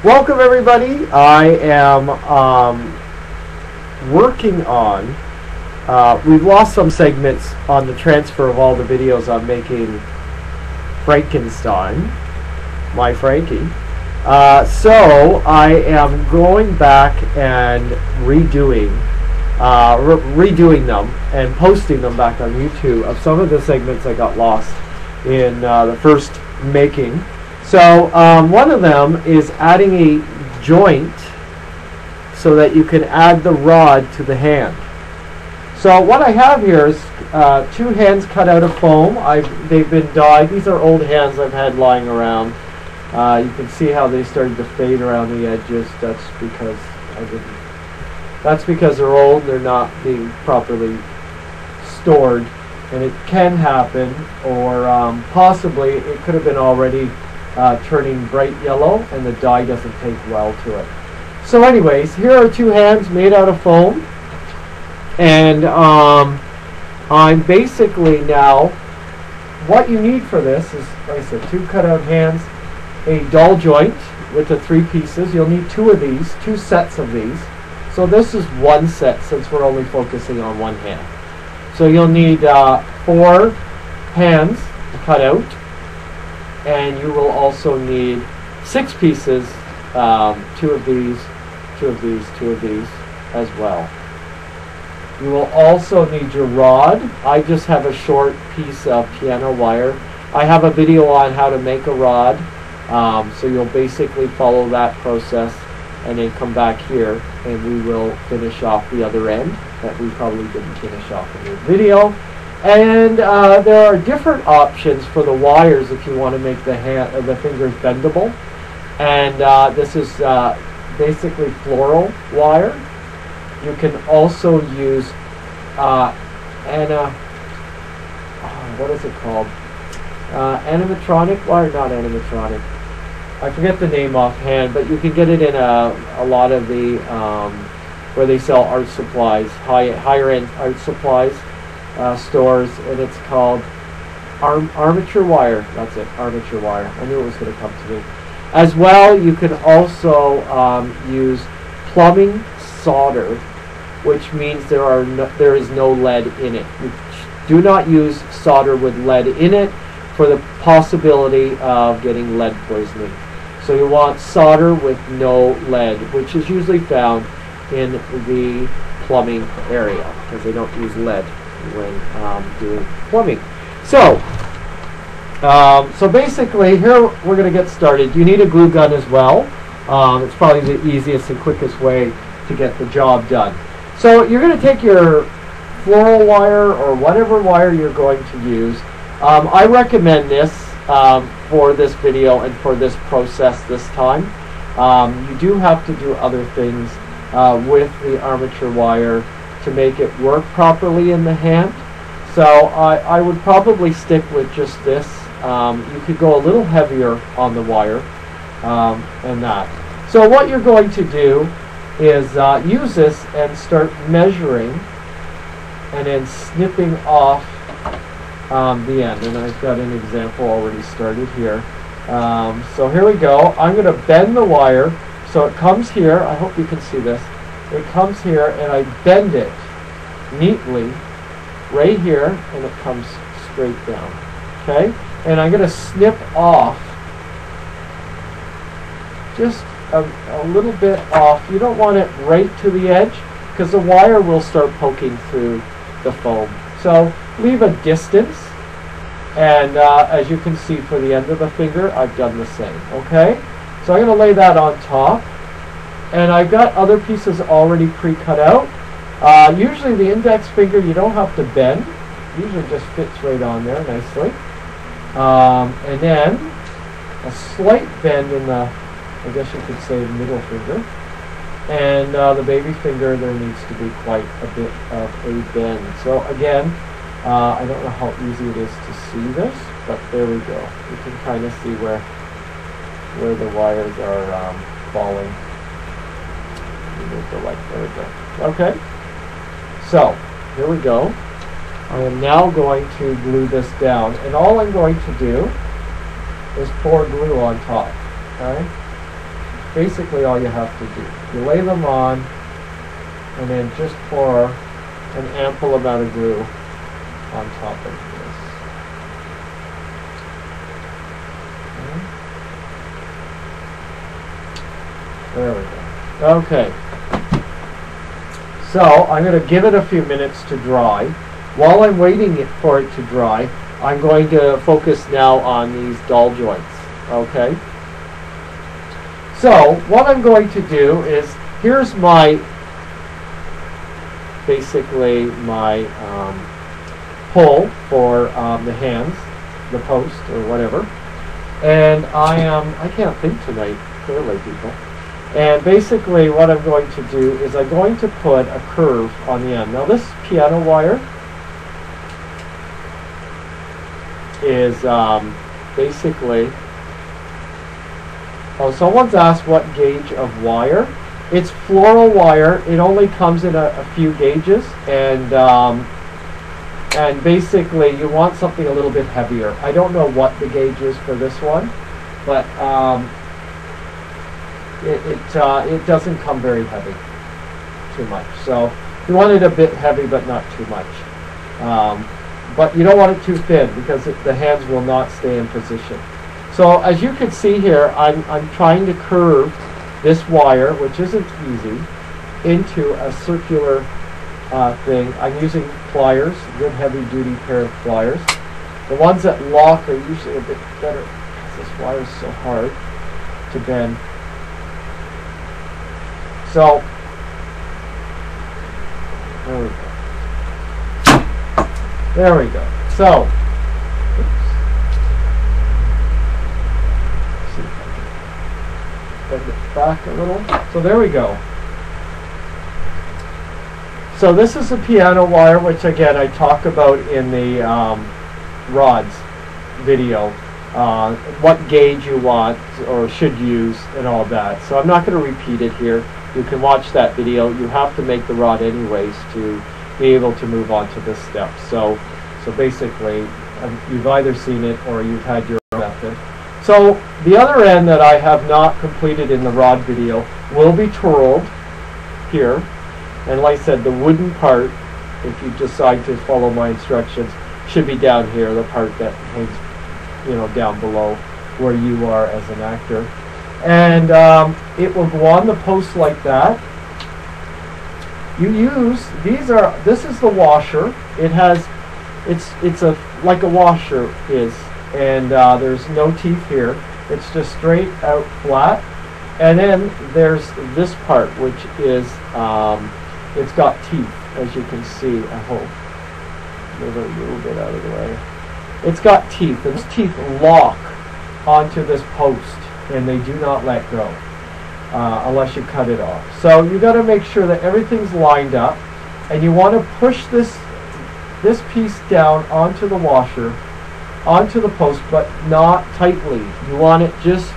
Welcome everybody. I am working on, we've lost some segments on the transfer of all the videos I'm making Frankenstein, my Frankie. So I am going back and redoing them and posting them back on YouTube of some of the segments I got lost in the first making. So one of them is adding a joint so that you can add the rod to the hand. So what I have here is two hands cut out of foam. They've been dyed. These are old hands I've had lying around. You can see how they started to fade around the edges. That's because they're old. They're not being properly stored, and it can happen, or possibly it could have been already turning bright yellow and the dye doesn't take well to it. So anyways, here are two hands made out of foam, and I'm basically now, what you need for this is, like I said, two cutout hands, a dull joint with the three pieces. You'll need two of these, two sets of these. So this is one set since we're only focusing on one hand. So you'll need 4 hands cut out, and you will also need 6 pieces, 2 of these, 2 of these, 2 of these as well. You will also need your rod. I just have a short piece of piano wire. I have a video on how to make a rod, so you'll basically follow that process and then come back here and we will finish off the other end that we probably didn't finish off in the video. And there are different options for the wires if you want to make the fingers bendable. And this is basically floral wire. You can also use what is it called? Animatronic wire, not animatronic. I forget the name offhand, but you can get it in a lot of the where they sell art supplies, higher end art supplies stores, and it's called armature wire. That's it, armature wire. I knew it was going to come to me. As well, you can also use plumbing solder, which means there is no lead in it. You do not use solder with lead in it for the possibility of getting lead poisoning. So you want solder with no lead, which is usually found in the plumbing area because they don't use lead when doing plumbing. So basically here we're going to get started. You need a glue gun as well. It's probably the easiest and quickest way to get the job done. So you're going to take your floral wire or whatever wire you're going to use. I recommend this for this video and for this process this time. You do have to do other things with the armature wire to make it work properly in the hand. So I would probably stick with just this. You could go a little heavier on the wire and that. So what you're going to do is use this and start measuring and then snipping off the end. And I've got an example already started here. So here we go. I'm going to bend the wire so it comes here. I hope you can see this. It comes here and I bend it neatly right here and it comes straight down. Okay? And I'm going to snip off just a little bit off. You don't want it right to the edge because the wire will start poking through the foam. So leave a distance, and as you can see for the end of the finger I've done the same. Okay, so I'm going to lay that on top, and I've got other pieces already pre-cut out. Usually the index finger you don't have to bend, usually just fits right on there nicely, and then a slight bend in the, I guess you could say, middle finger. And the baby finger, there needs to be quite a bit of a bend. So again, I don't know how easy it is to see this, but there we go. You can kind of see where the wires are falling. Move the light. There we go. Okay. So here we go. I am now going to glue this down, and all I'm going to do is pour glue on top. Okay. basically all you have to do. You lay them on, and then just pour an ample amount of glue on top of this. Okay. There we go. Okay. So I'm going to give it a few minutes to dry. While I'm waiting for it to dry, I'm going to focus now on these dull joints. Okay? So what I'm going to do is, here's my, basically my hole for the hands, the post or whatever. And I can't think tonight, clearly, people. And basically what I'm going to do is I'm going to put a curve on the end. Now this piano wire is basically, oh, someone's asked what gauge of wire. It's floral wire. It only comes in a few gauges, and basically you want something a little bit heavier. I don't know what the gauge is for this one, but it doesn't come very heavy, too much. So you want it a bit heavy, but not too much. But you don't want it too thin, because the hands will not stay in position. So as you can see here, I'm trying to curve this wire, which isn't easy, into a circular thing. I'm using pliers, a good heavy-duty pair of pliers. The ones that lock are usually a bit better, because this wire is so hard to bend. So there we go. There we go. So, oops. See if I can bend it back a little. So there we go. So this is a piano wire, which again I talk about in the rods video. What gauge you want or should use and all that. So I'm not going to repeat it here. You can watch that video. You have to make the rod anyways to be able to move on to this step. So basically, you've either seen it or you've had your method. So the other end that I have not completed in the rod video will be twirled here. And like I said, the wooden part, if you decide to follow my instructions, should be down here, the part that hangs, you know, down below where you are as an actor. And it will go on the post like that. You use, this is the washer. It has, it's like a washer is, and there's no teeth here. It's just straight out flat. And then there's this part, which is, it's got teeth, as you can see, I hope. Move it a little bit out of the way. It's got teeth, and those teeth lock onto this post, and they do not let go unless you cut it off. So you got to make sure that everything's lined up, and you want to push this piece down onto the washer, onto the post, but not tightly. You want it just,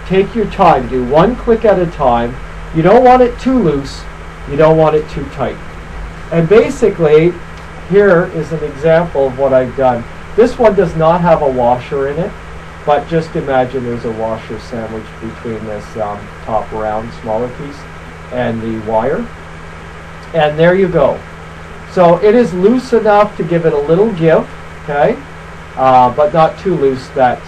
take your time, do one click at a time. You don't want it too loose, you don't want it too tight. And basically, here is an example of what I've done. This one does not have a washer in it, but just imagine there's a washer sandwiched between this top round, smaller piece, and the wire. And there you go. So it is loose enough to give it a little give, okay? But not too loose that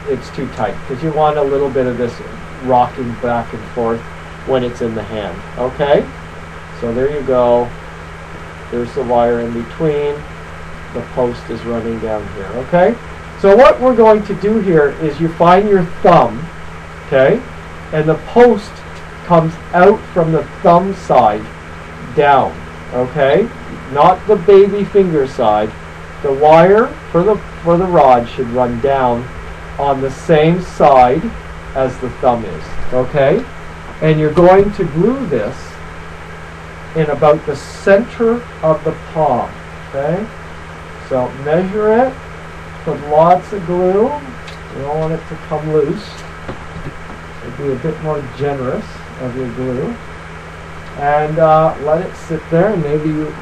it's too tight, because you want a little bit of this rocking back and forth when it's in the hand, okay? So there you go. There's the wire in between. The post is running down here, okay? So what we're going to do here is you find your thumb, okay? And the post comes out from the thumb side down, okay? Not the baby finger side. The wire for the rod should run down on the same side as the thumb is, okay? And you're going to glue this in about the center of the palm, okay? So measure it, put lots of glue. You don't want it to come loose. So be a bit more generous of your glue. And let it sit there, and maybe you...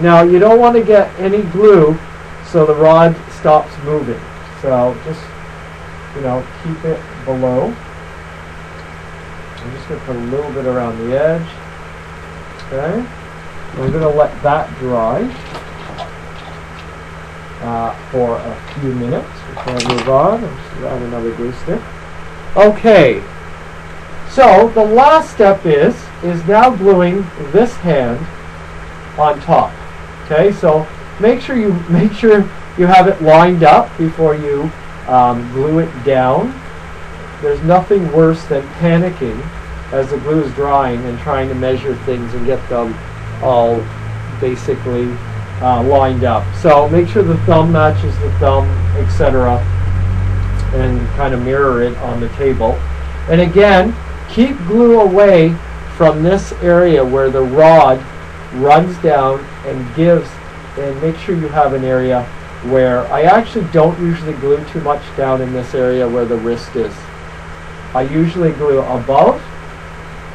Now, you don't want to get any glue so the rod stops moving. So just, you know, keep it below. I'm just going to put a little bit around the edge. Okay. We're going to let that dry for a few minutes before I move on. I'll just add another glue stick. Okay. So the last step is now gluing this hand on top. Okay. So make sure you have it lined up before you glue it down. There's nothing worse than panicking as the glue is drying and trying to measure things and get them all basically lined up. So make sure the thumb matches the thumb, etc., and kind of mirror it on the table. And again, keep glue away from this area where the rod runs down and make sure you have an area where I actually don't usually glue too much down in this area where the wrist is. I usually glue above,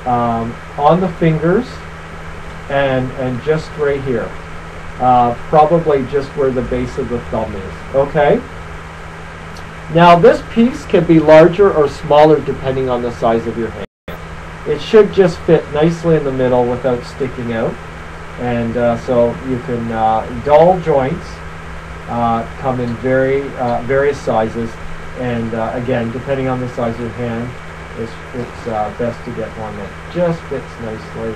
on the fingers, and just right here. Probably just where the base of the thumb is. Okay? Now this piece can be larger or smaller depending on the size of your hand. It should just fit nicely in the middle without sticking out. And so you can, dull joints come in various sizes. And again, depending on the size of your hand, it's best to get one that just fits nicely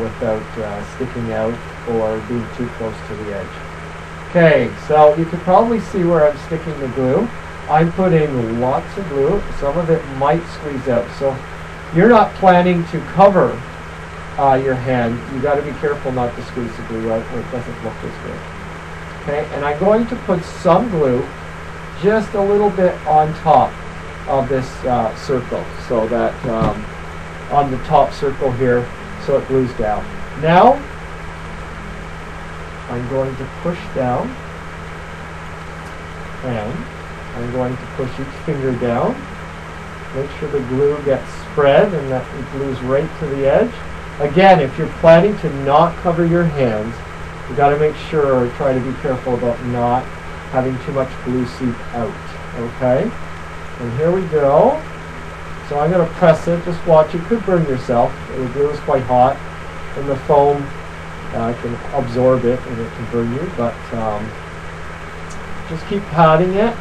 without sticking out or being too close to the edge. Okay, so you can probably see where I'm sticking the glue. I'm putting lots of glue. Some of it might squeeze out. So you're not planning to cover your hand. You got to be careful not to squeeze the glue out or it doesn't look as good. Okay, and I'm going to put some glue just a little bit on top of this circle, so that on the top circle here, so it glues down. Now I'm going to push down, and I'm going to push each finger down. Make sure the glue gets spread and that it glues right to the edge. Again, if you're planning to not cover your hands, you got to make sure or try to be careful about not having too much glue seep out. Okay? And here we go. So I'm going to press it. Just watch. You could burn yourself. The glue is quite hot, and the foam can absorb it and it can burn you. But just keep patting it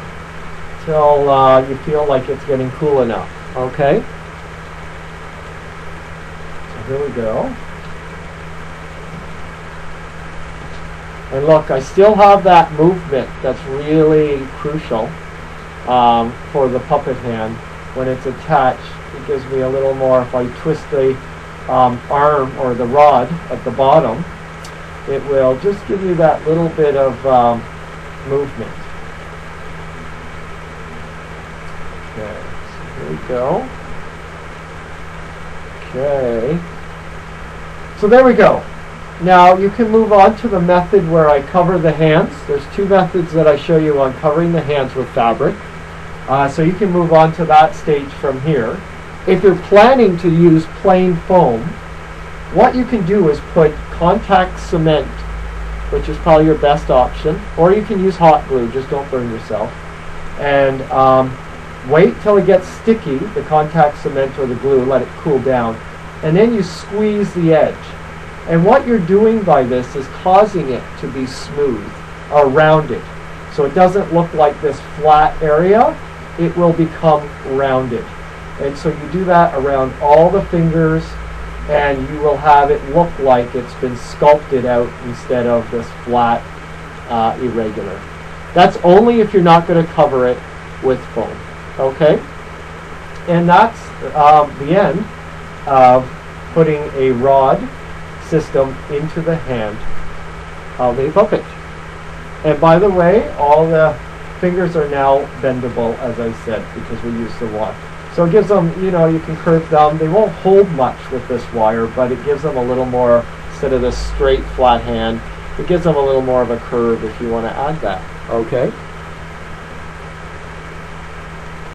till you feel like it's getting cool enough. Okay? So here we go. And look, I still have that movement that's really crucial for the puppet hand. When it's attached, it gives me a little more. If I twist the arm or the rod at the bottom, it will just give you that little bit of movement. Okay, so here we go. Okay. So there we go. Now you can move on to the method where I cover the hands. There's two methods that I show you on covering the hands with fabric. So you can move on to that stage from here. If you're planning to use plain foam, what you can do is put contact cement, which is probably your best option, or you can use hot glue, just don't burn yourself. And wait till it gets sticky, the contact cement or the glue, let it cool down, and then you squeeze the edge. And what you're doing by this is causing it to be smooth or rounded. So it doesn't look like this flat area, it will become rounded. And so you do that around all the fingers, and you will have it look like it's been sculpted out instead of this flat, irregular. That's only if you're not going to cover it with foam. Okay? And that's the end of putting a rod system into the hand of a puppet. And by the way, all the fingers are now bendable, as I said, because we use the wire. So it gives them, you know, you can curve them. They won't hold much with this wire, but it gives them a little more, instead of this straight flat hand, it gives them a little more of a curve if you want to add that. Okay?